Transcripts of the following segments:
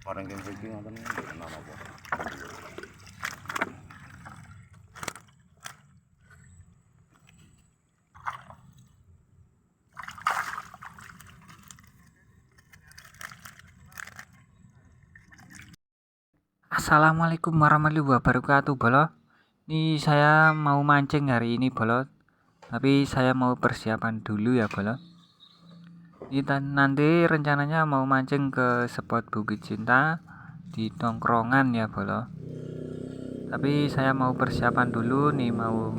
Orang yang mriki ngoten mboten napa. Assalamualaikum warahmatullahi wabarakatuh, Bolo. Ini saya mau mancing hari ini, Bolo. Tapi saya mau persiapan dulu ya, Bolo. Ini nanti rencananya mau mancing ke spot Bukit Cinta di tongkrongan ya, Bolo. Tapi saya mau persiapan dulu nih, mau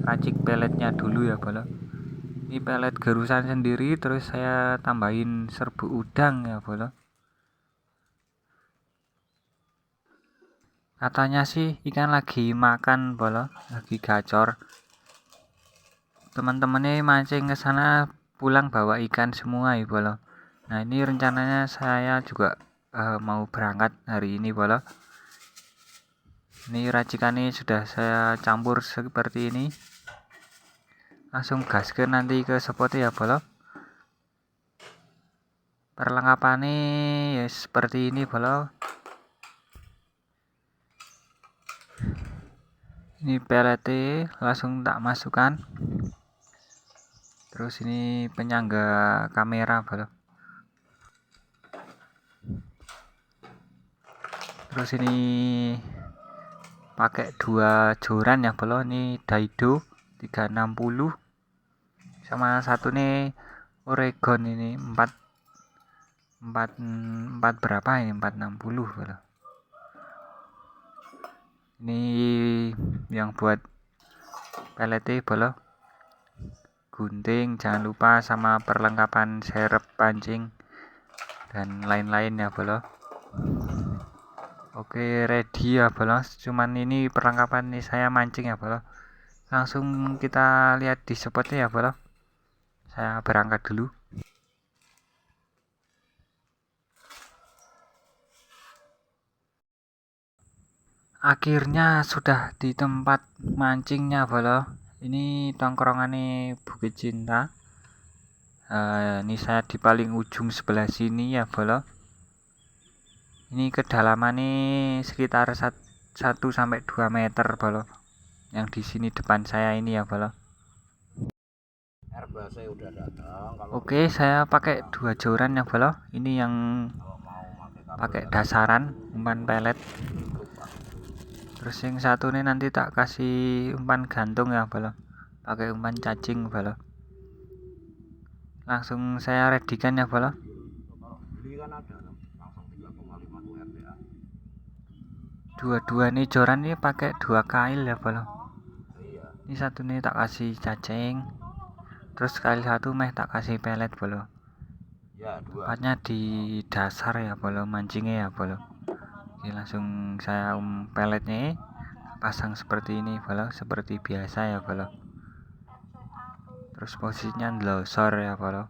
racik peletnya dulu ya, Bolo. Ini pelet gerusan sendiri, terus saya tambahin serbuk udang ya, Bolo. Katanya sih ikan lagi makan, Bolo, lagi gacor. Teman-temannya mancing ke sana pulang bawa ikan semua ya, Bolo. Nah, ini rencananya saya juga mau berangkat hari ini, Bolo. Ini racikannya sudah saya campur seperti ini. Langsung gas ke nanti ke spotnya ya, Bolo. Perlengkapannya ya seperti ini, Bolo. Ini peletnya langsung tak masukkan. Terus ini penyangga kamera, Bolo. Terus ini pakai 2 joran ya, Bolo. Ini Daido 360 sama satu nih Oregon ini 4 berapa ini, 460, Bolo. Ini yang buat peletnya, Bolo. Gunting jangan lupa sama perlengkapan serep pancing dan lain-lain ya, Bolo. Oke, ready ya, Bolo. Cuman ini perlengkapan ini saya mancing ya, Bolo. Langsung kita lihat di spotnya ya, Bolo. Saya berangkat dulu. Akhirnya sudah di tempat mancingnya, Bolo. Ini tongkrongannya Bukit Cinta. Ini saya di paling ujung sebelah sini ya, Bolo. Ini kedalamannya sekitar 1-2 meter, Bolo. Yang di sini depan saya ini ya, Bolo. Oke, saya pakai 2 joran ya, Bolo. Ini yang pakai dasaran umpan pelet. Terus yang satu nih nanti tak kasih umpan gantung ya, Bolo. Pakai umpan cacing, Bolo. Langsung saya readykan ya, Bolo. Dua-dua nih joran ini pakai 2 kail ya, Bolo. Ini satu nih tak kasih cacing. Terus kail satu meh tak kasih pelet, Bolo. Tepatnya di dasar ya, Bolo, mancingnya ya, Bolo. Oke, langsung saya peletnya pasang seperti ini, Bolo, seperti biasa ya, Bolo. Terus posisinya ndelosor ya, Bolo.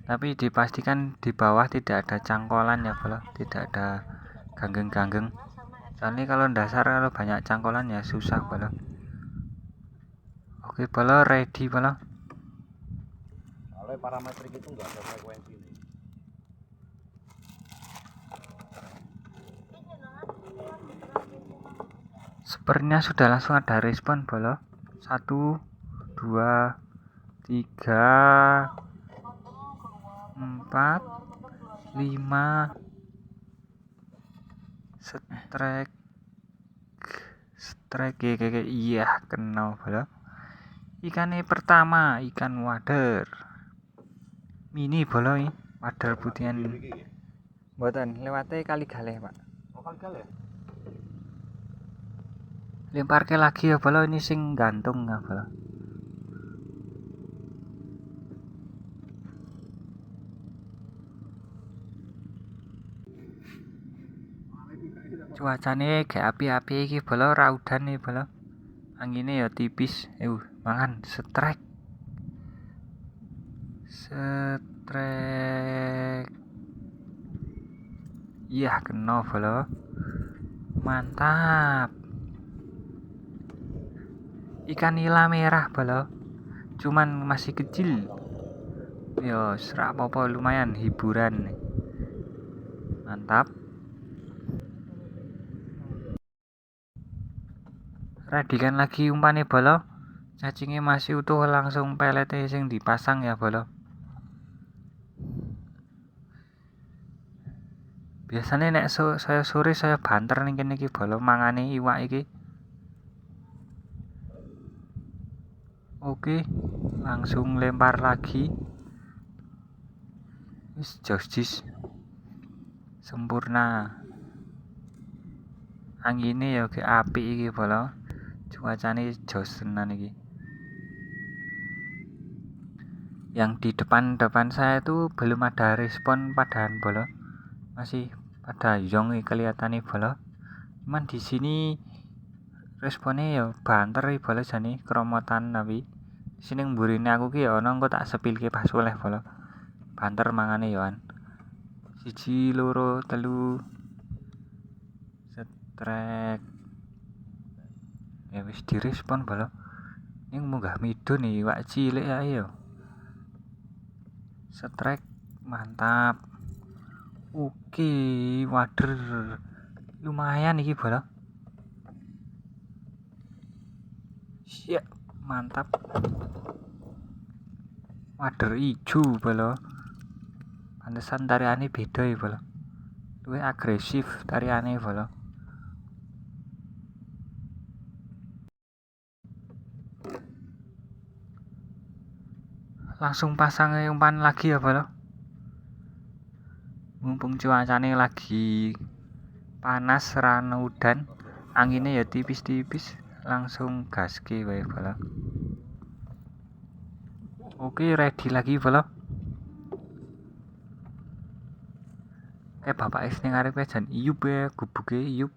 Tapi dipastikan di bawah tidak ada cangkolan ya, Bolo. Tidak ada ganggeng-ganggeng. Soalnya kalau dasar kalau banyak cangkolan ya susah, Bolo. Oke, Bolo, ready, Bolo. Soalnya parametrik itu enggak ada frekuensi ini. Sepertinya sudah langsung ada respon, Bolo. 1, 2, 3, 4, 5. Strike iya kena, Bolo. Ikannya pertama ikan wader mini, Bolo. Ini wader putihan mboten lewatnya kali galeh, Pak. Kali galeh. Lempar ke lagi ya, Bolo. Ini sing gantung ya, Bolo. Cuacane kayak api-api iki, Bolo. Raudan nih, Bolo. Anginnya ya tipis. Mangan strike. Iya kena, Bolo. Mantap. Ikan nila merah, Bolo. Cuman masih kecil. Yo, serak apa lumayan hiburan. Mantap. Radikan lagi umpane bolo. Cacingnya masih utuh, langsung pelete sing dipasang ya bolo. Biasanya nek saya sore saya banter ning kene iki bolo mangane iwak iki. Oke, langsung lempar lagi. Wis jos sempurna. Angine ya ke apik iki bolo. Cuacane jos tenan iki. Yang di depan saya itu belum ada respon padaan bolo. Masih pada yong kelihatannya bolo. Cuman di sini responnya ya banter bolo jane keromotan tapi sini mburine aku ki ya ono engko tak sepilke pas oleh bolo. Banter mangane yoan. 1 2 3 setrek. Ya wis direspon bolo. Ning munggah midun nih iwak cilik ae yo. Setrek mantap. Oke, wader. Lumayan iki bolo. Siap, mantap. Wader ijo bolo. Pantesan tariane beda ya bolo. Luwih agresif tariane bolo. Langsung pasang umpan lagi ya bolo. Mumpung cuacane lagi panas rano udan, anginnya ya tipis-tipis, langsung gaske wae bolo. Oke, ready lagi bolo. Kayak bapak es ning arepe jan iyup ya, gubuke iyup.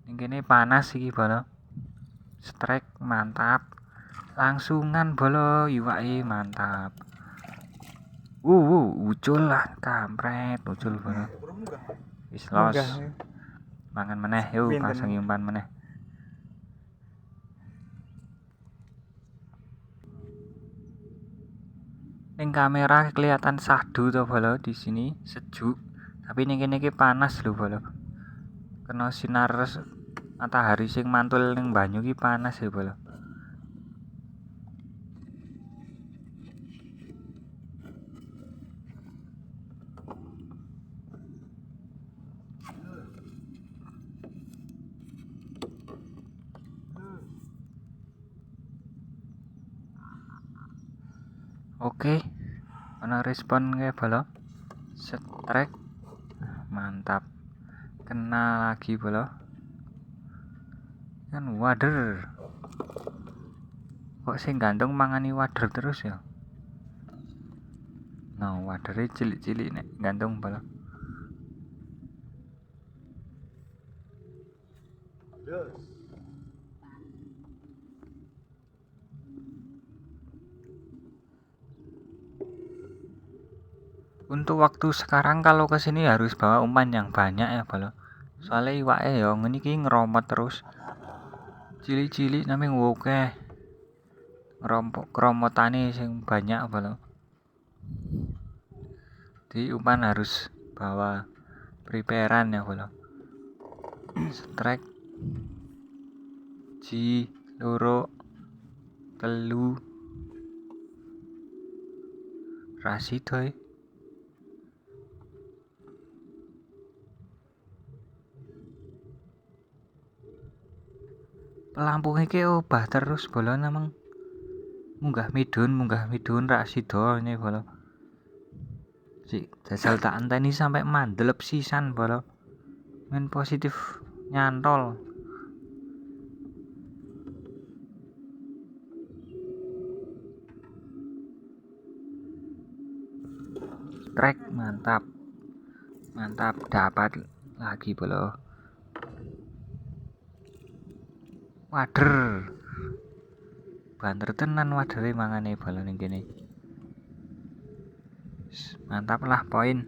Ning kene panas iki bolo. Strike mantap. Langsungan bolo, iwake mantap. Ucul lah, kampret, ucul bolo. Wis los. Mangan meneh, yuk pasang umpan meneh. Ning kamera kelihatan sahdu to bolo, di sini sejuk. Tapi ning kene iki panas lho bolo. Kena sinar matahari sing mantul ning banyu iki panas ya bolo. Oke, ana respon kayak bolo. Setrek mantap. Kena lagi bolo. Kan wader. Kok sing gantung mangani wader terus ya? Nah, wadere cilik-cilik nek gantung bolo. Untuk waktu sekarang kalau kesini harus bawa umpan yang banyak ya bolo. Soalnya iwake ya ngene iki ngeromot terus. Cilik-cilik nami oke. Ngerompok keromotane sing banyak bolo. Di umpan harus bawa preparean ya bolo. Strike ji loro telu rasidoy. Pelampung iki obah terus bolo namang munggah midun rasido ini bolo. Si jajal tak enteni sampai mandelep sisan bolo. Men positif nyantol. Trek mantap dapat lagi bolo. Wader banter tenan wadere mangane bolo ning kene. Mantap lah poin.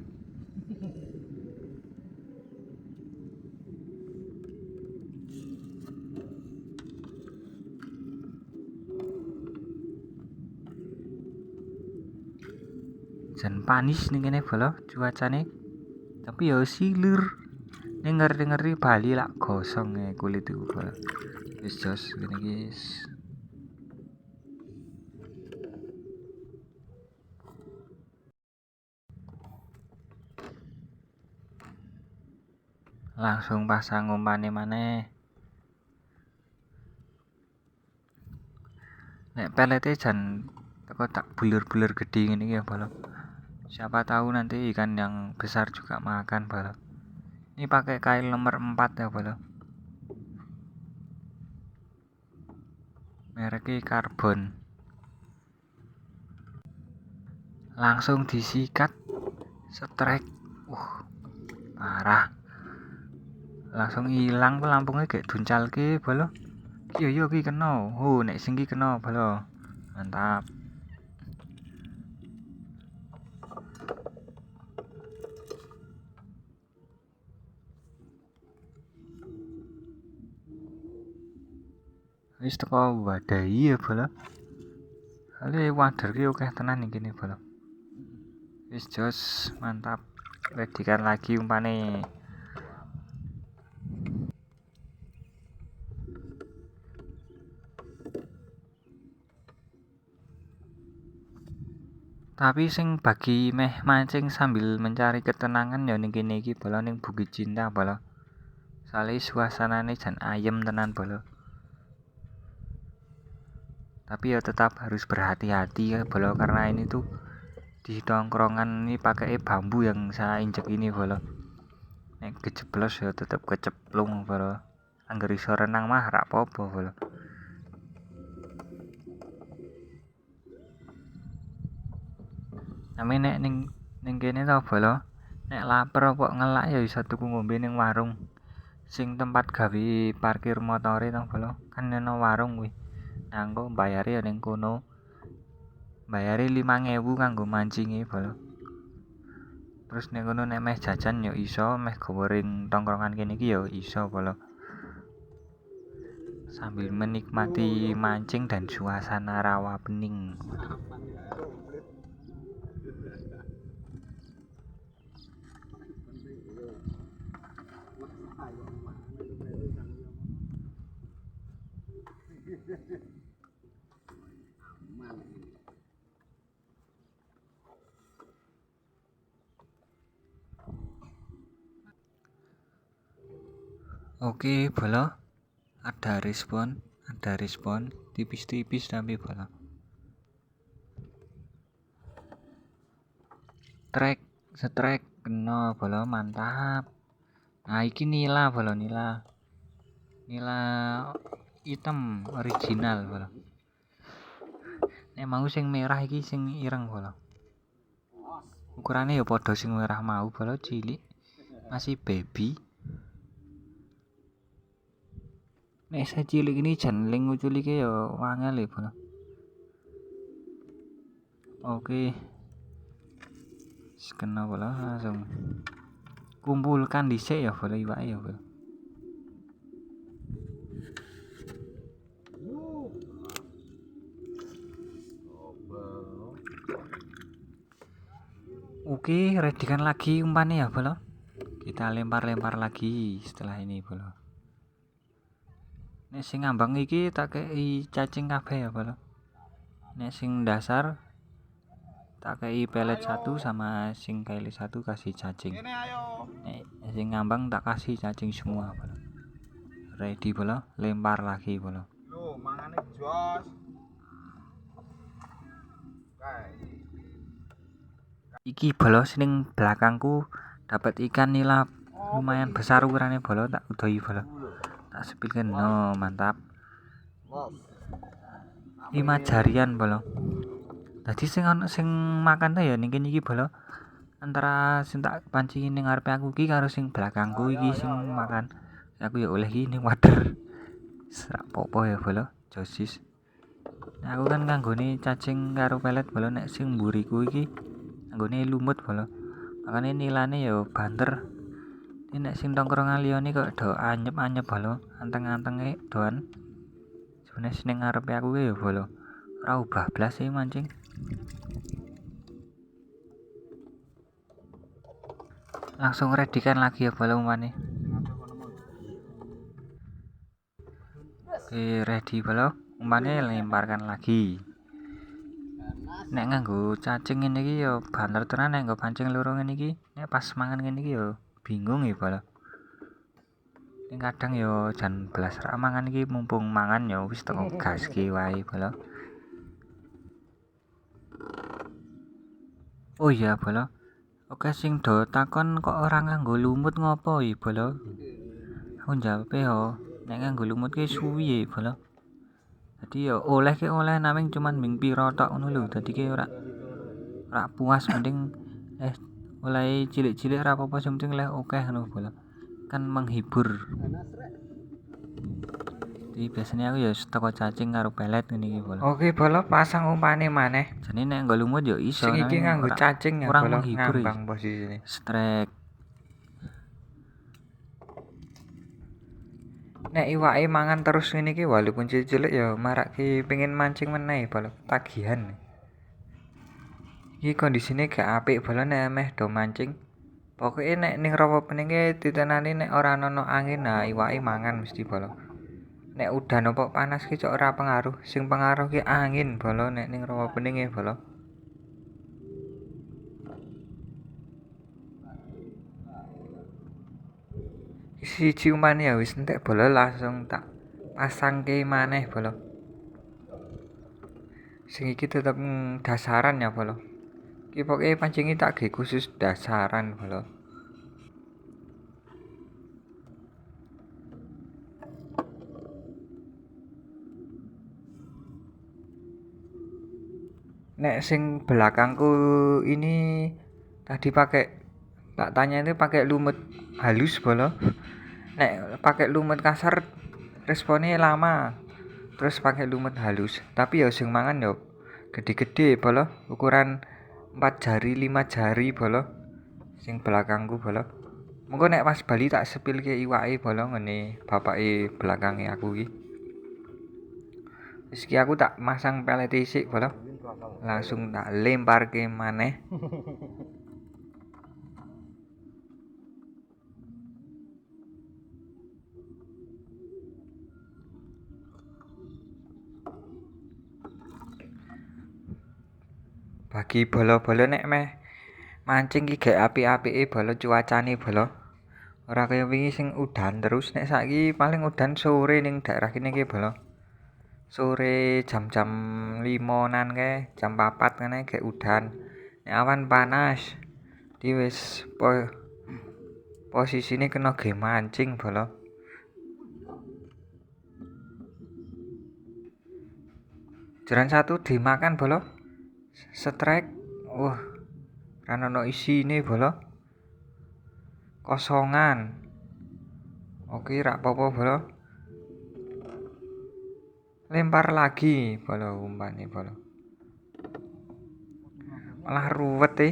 jan panis ning kene bolo cuacane. Tapi ya silir. Ning ngeri-ngeri Bali lak gosong kulit iku bolo. Wis jos ngene iki. Langsung pasang umpane maneh. Nek pelete jan teko tak bulir-bulir gede ngene iki ya bolo. Siapa tahu nanti ikan yang besar juga makan bolo. Ini pakai kail nomor 4 ya bolo. Mereknya karbon. Langsung disikat, strike. Parah. Langsung hilang lampungnya kayak duncalke bolo. Iya ki kena. Nek sing ki kena bolo. Mantap. Wis teko wadahi ya bolo. Ale wader ki akeh tenan iki kene bolo. Wis jos, mantap. Redikan lagi umpane. Tapi sing bagi meh mancing sambil mencari ketenangan ya ning kene iki bolo ning Bukit Cinta bolo. Soale suasanane jan ayem tenan bolo. Tapi ya tetap harus berhati-hati ya bolo karena ini tuh di tongkrongan ini pakai bambu yang saya injek ini bolo. Nek kejeblos ya tetap keceplung bolo. Angger iso renang mah ra apa-apa bolo. Tapi nek ning kene to bolo, nek lapar kok ngelak ya iso tuku ngombe ning warung. Sing tempat gawe parkir motore to bolo, kan ana warung kuwi. Nah, engko bayare ya ning kono. Bayare 5.000 kanggo mancinge bolo. Terus ning kono nek meh jajan ya iso, meh goreng tongkrongan kene iki ya iso bolo. Sambil menikmati mancing dan suasana rawa bening. Oke bolo, ada respon tipis-tipis tapi bolo. Strike kena bolo, mantap. Nah iki nila bolo, nila hitam original bolo. Nek mau sing merah iki sing ireng bolo. Ukurane ya padha sing merah mau bolo, cilik. Masih baby. Nek cilik ini jan ling nguculike ya wangel ya bolo. Oke. Kena bolo, langsung kumpulkan dhisik ya bolo iwake ya bolo. Oke, redikan lagi umpannya ya bolo. Kita lempar-lempar lagi setelah ini bolo. Nek sing ngambang iki tak kei cacing kabeh ya bolo. Nek sing dasar tak kei pelet 1 sama sing kaili 1 kasih cacing. Nek sing ngambang tak kasih cacing semua bolo. Ready bolo, lempar lagi bolo. Loh, mangane jos. Iki bolo sing belakangku dapat ikan nila lumayan besar ukurannya bolo, tak udahi bolo. Tak sepilkan, no mantap. 5 jarian bolo. Tadi sing makan tuh ya ning kene iki bolo. Antara sing tak pancing ning ngarepe aku iki karo sing belakangku iki sing makan. Aku ya oleh iki ning wader. Serak popo ya bolo, josis. Nah, aku kan nganggone cacing karo pelet bolo, nek sing mburiku iki nganggone lumut bolo. Makane nilane ya banter. Ini nek sing tongkrongan liyane kok do anyep-anyep bolo, anteng-antenge doan. Sebenarnya sing ngarepe aku ya bolo. Ora ubah blas sih mancing. langsung ready-kan lagi ya bolo umane. Oke, ready bolo umane lemparkan lagi. Nek nganggo cacing ngene iki ya banter tenan, nek nggo pancing loro ngene iki nek pas mangan ngene iki ya bingung ya bolo. Ning kadang ya jan belas rak mangan iki mumpung mangan ya wis teko gas ki wae bolo. Oh iya bolo, oke sing do takon kok ora nganggo lumut ngopo ya bolo. Aku jawab yo nek nganggo lumut ki suwi ya bolo. Dadi ya oleh ki oleh naming cuman ming pira tok ngono lho. Dadi ki ora puas, mending oleh cilik-cilik ora apa-apa, sing penting leh akeh ngono bolo. Kan menghibur. Jadi biasanya aku ya teko cacing karo pelet ngene iki bolo. Oke bolo, pasang umane maneh. Jane nek nggo lumut ya iso. Sing iki nganggo cacing ya bolo, ngambang posisine. Strek. Nek iwake mangan terus ngene iki walaupun cilik ya marake pengen mancing meneh bolo, tagihan. Iki kondisine gak apik bolo nek meh do mancing. Pokoke nek ning rawa peninge titenane nek ora ana angin nah iwake mangan mesti bolo. Nek udan apa panas ki cok ora pengaruh, sing pengaruh ki angin bolo nek ning rawa peninge bolo. Siji umane ya wis entek bolo, langsung tak pasangke maneh bolo. Sing iki tetep dasaran ya bolo. Iki pokoke pancinge tak ge khusus dasaran bolo. Nek sing belakangku ini tadi tak tanya itu pakai lumut halus bolo. Nek pakai lumut kasar responnya lama. Terus pakai lumut halus. Tapi ya sing mangan yo gede-gede bolo, ukuran 4 jari 5 jari bolo. Sing belakangku bolo. Mengko nek pas bali tak sepilke iwake bolo ngene bapake belakange aku iki. Wis iki aku tak masang pelet isik bolo. Langsung tak lemparke maneh. Bagi bolo-bolo nek meh mancing ki gak apik-apike bolo cuacane bolo. Ora kaya wingi sing udan terus, nek saiki paling udan sore ning daerah kene iki bolo. Sore jam-jam 5-an kae, jam 4 ngene kayak udan. Nek awan panas, di wis posisine kena ge mancing bolo. Jaran satu dimakan bolo. Strek. Wah, kan ono isine bolo. Kosongan. Oke, rak apa-apa bolo. Lempar lagi bolo umpane bolo. Malah ruwet e.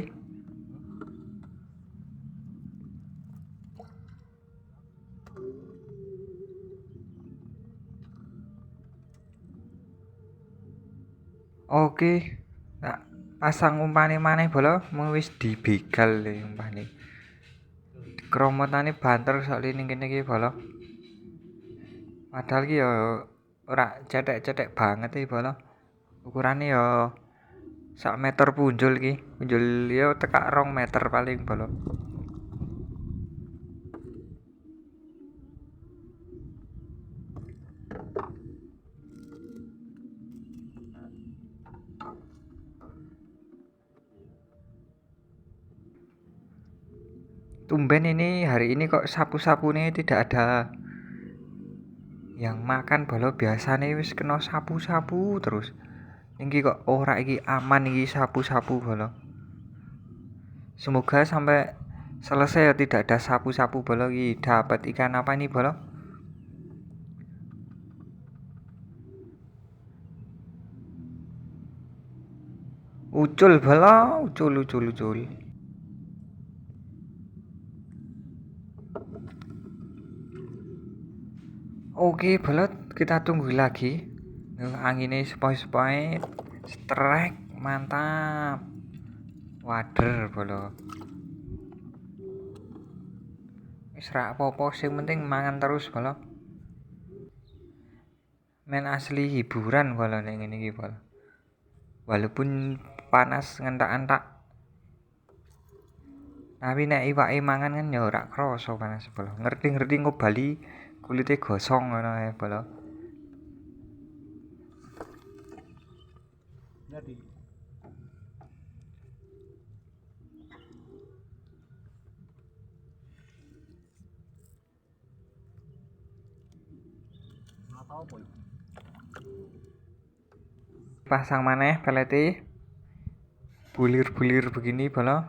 Oke, tak pasang umpane maneh bolo, mung wis dibegal le umpane. Kromotane banter soalé ning kene iki bolo. Padahal ki ya ora cetek-cetek banget iki bolo. Ukurane ya 1 meter punjul ki. Punjul ya tekak 2 meter paling bolo. Tumben ini hari ini kok sapu-sapune tidak ada yang makan bolo. Biasane wis kena sapu-sapu terus. Iki kok ora, iki aman iki sapu-sapu bolo. Semoga sampai selesai ya tidak ada sapu-sapu bolo iki. Dapat ikan apa ini bolo? Ucul bolo, ucul. Oke bolo, kita tunggu lagi. Anginnya sepoi-sepoi. Strek, mantap. Wader bolo. Wis ra apa-apa sing penting mangan terus bolo. Men asli hiburan bolo nek ngene iki bolo. Walaupun panas ngentak-entak, tapi nek iwake mangan kan ya ora krasa panas bolo. Ngerti-ngerti ngobali kulite gosong ngono ae bolo. Jadi nggak tahu apa. Pasang maneh pelete bulir-bulir begini bolo,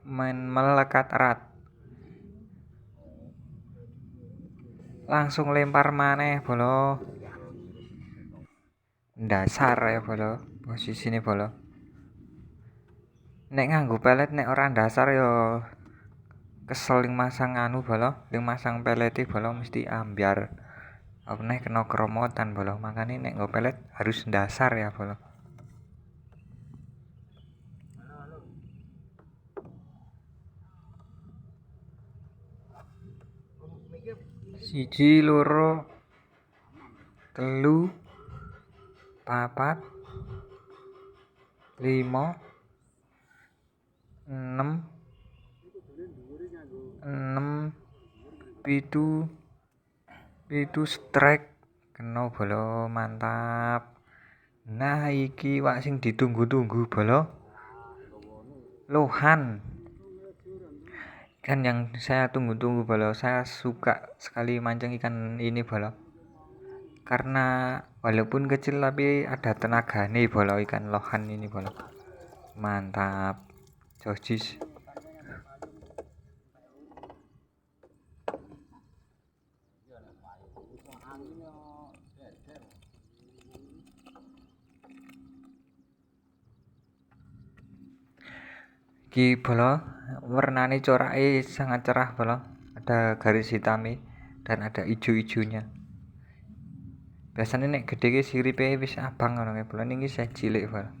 melekat erat. Langsung lempar maneh bolo. Dasar ya bolo, posisine bolo. Nek nganggo pelet nek ora dasar ya kesel ling masang anu bolo, ling masang pelete bolo mesti ambyar. Apa nih kena keromotan bolo, makanya nek nggo pelet harus dasar ya bolo. Siji loro telu papat 5 6 pitu strike kena bolo, mantap. Nah iki wak sing ditunggu-tunggu bolo, lohan ikan yang saya tunggu-tunggu bolo. Saya suka sekali mancing ikan ini bolo, karena walaupun kecil tapi ada tenaga nih bolo. Ikan lohan ini bolo mantap, josis. Iki bolo warnane corake sangat cerah bolo, ada garis hitame dan ada ijo-ijonya. Biasanya nek gede ki siripe wis abang ngono kae bolo, niki saya cilik bolo.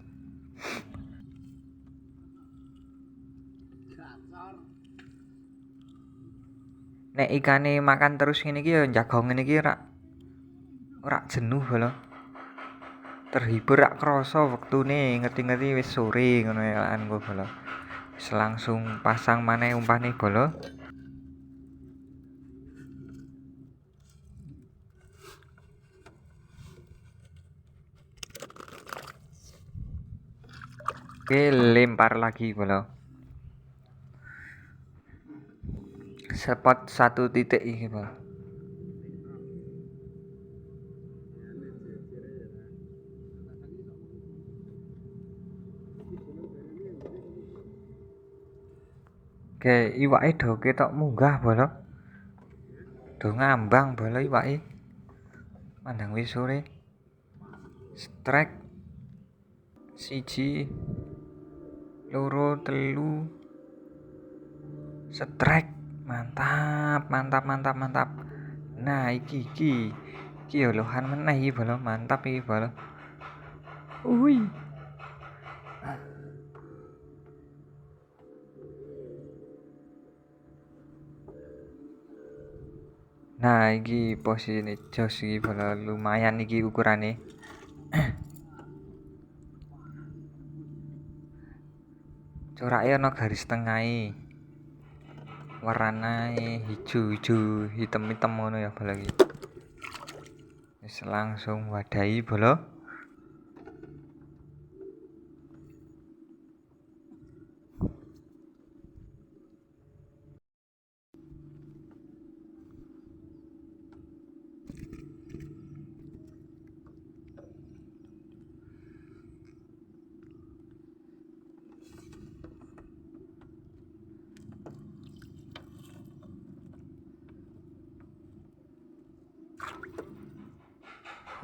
Nek ikane makan terus ngene iki ya njagong ngene iki ora jenuh bolo. Terhibur rak krasa wektune, ngerti-ngerti wis sore ngono ya anku bolo. Wis langsung pasang maneh umpane bolo. Oke, lempar lagi bolo. Spot 1 titik iki bolo. Oke, iwake do ketok munggah bolo. Do ngambang bolo iwake. Mandang wis sore. Strike siji loro telu strike, mantap. Nah iki ya lohan meneh iki bolo, mantap iki bolo. Nah iki posisine jos iki bolo, lumayan iki ukurane. Corake ana garis tengahe. Warnane ijo-ijo, hitam-hitam ngono ya bolo iki. Wis langsung wadahi bolo.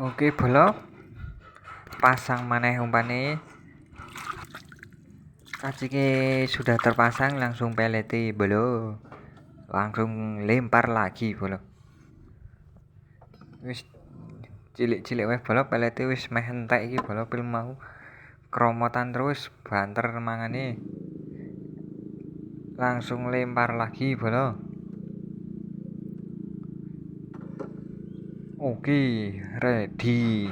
Oke bolo, pasang maneh umpane. Kacike sudah terpasang, langsung pelete bolo. Langsung lempar lagi bolo. Wis cilik-cilik wae bolo, pelete wis meh entek iki bolo, film mau keromotan terus banter mangane. Langsung lempar lagi bolo. Oke, ready.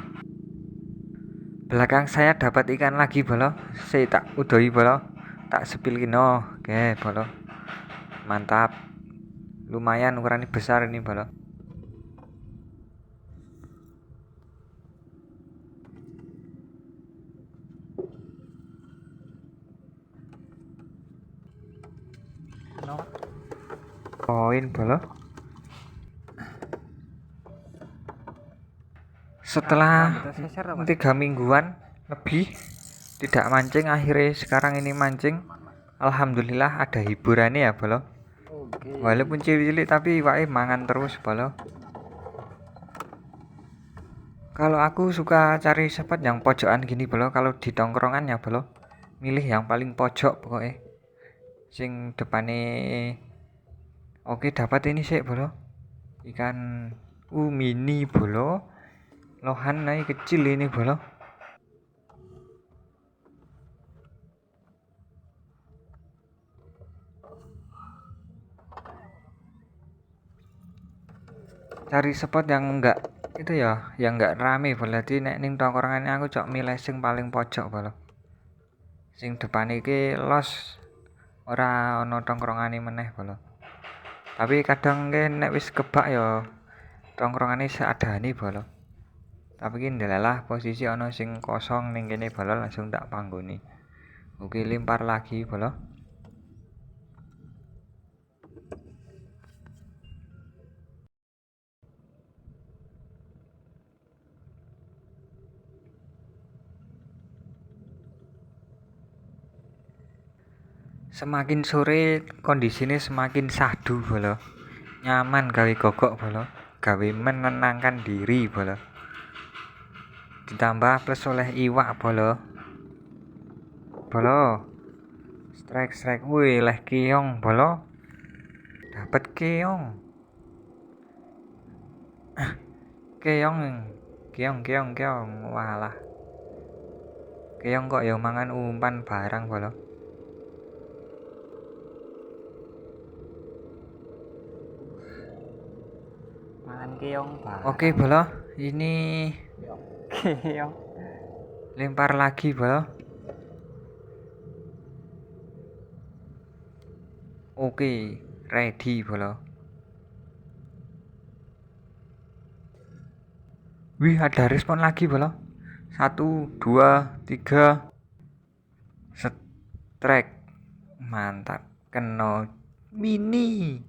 Belakang saya dapat ikan lagi bolo. Saya tak udahi bolo. Tak sepilin oke bolo. Mantap. Lumayan ukurannya besar ini bolo. Poin bolo. Setelah 3 mingguan lebih tidak mancing, akhirnya sekarang ini mancing. Alhamdulillah ada hiburannya ya bolo. Walaupun cilik-cilik tapi wae mangan terus bolo. Kalau aku suka cari spot yang pojokan gini bolo. Kalau di tongkrongan ya bolo, milih yang paling pojok pokoknya. Sing depane oke dapat ini sih bolo. Ikan mini bolo. Lohan naik kecil ini bolo. Cari spot yang enggak itu ya, yang enggak rame berarti nek ning tongkrongannya aku cok milih sing paling pojok bolo. Sing depan iki los ora ana tongkrongane meneh bolo. Tapi kadang nek wis kebak ya tongkrongane seadane bolo. Tapi ki ndelalah posisi ana sing kosong ning kene bolo langsung tak panggoni. Oke lempar lagi bolo. Semakin sore kondisinya semakin sahdu bolo. Nyaman gawe gogok bolo. Gawe menenangkan diri bolo. Ditambah plus oleh iwak bolo. Bolo. Strike. Wih, leh keong bolo. Dapat keong. Keong. Walah. Keong kok ya mangan umpan barang bolo. Mangan keong barang. Oke bolo, ini keong. Lempar lagi bolo. Oke, ready bolo. Wih, ada respon lagi bolo. 1, 2, 3. Strike. Mantap. Kena mini.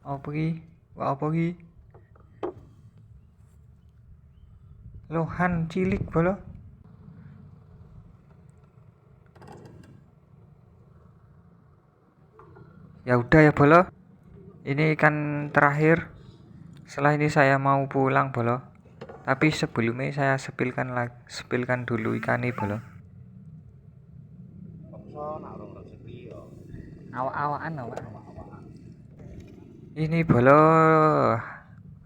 Apa ki? Lohan cilik bolo. Ya udah ya bolo. Ini ikan terakhir. Setelah ini saya mau pulang bolo. Tapi sebelumnya saya sepilkan dulu ikan ini bolo. Awak-awakan. Ini bolo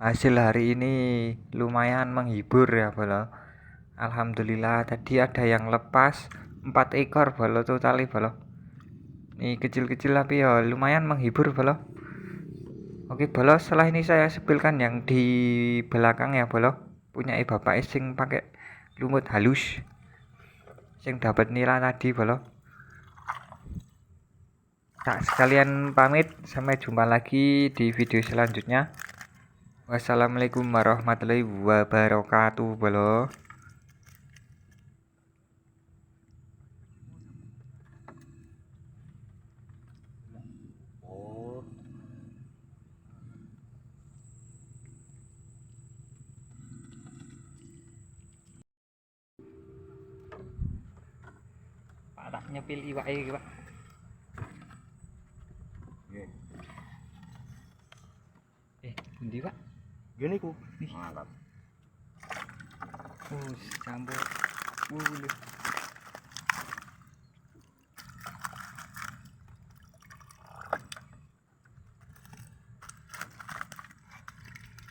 hasil hari ini lumayan menghibur ya bolo. Alhamdulillah tadi ada yang lepas 4 ekor bolo totali bolo. Ini kecil-kecil tapi ya lumayan menghibur bolo. Oke bolo, setelah ini saya sepilkan yang di belakang ya bolo. Punya bapak sing pakai lumut halus. Sing dapat nila tadi bolo. Tak sekalian pamit, sampai jumpa lagi di video selanjutnya. Wassalamualaikum warahmatullahi wabarakatuh bolo. Pak tak nyepil iwak iki, Pak. Endi, Pak? Gini ku. Mantap. Campur.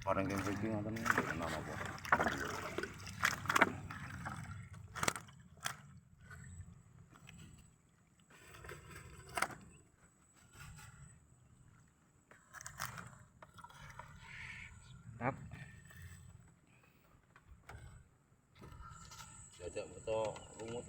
Orang yang begini ngoten kenal apa? Mantap. Aja beto lumut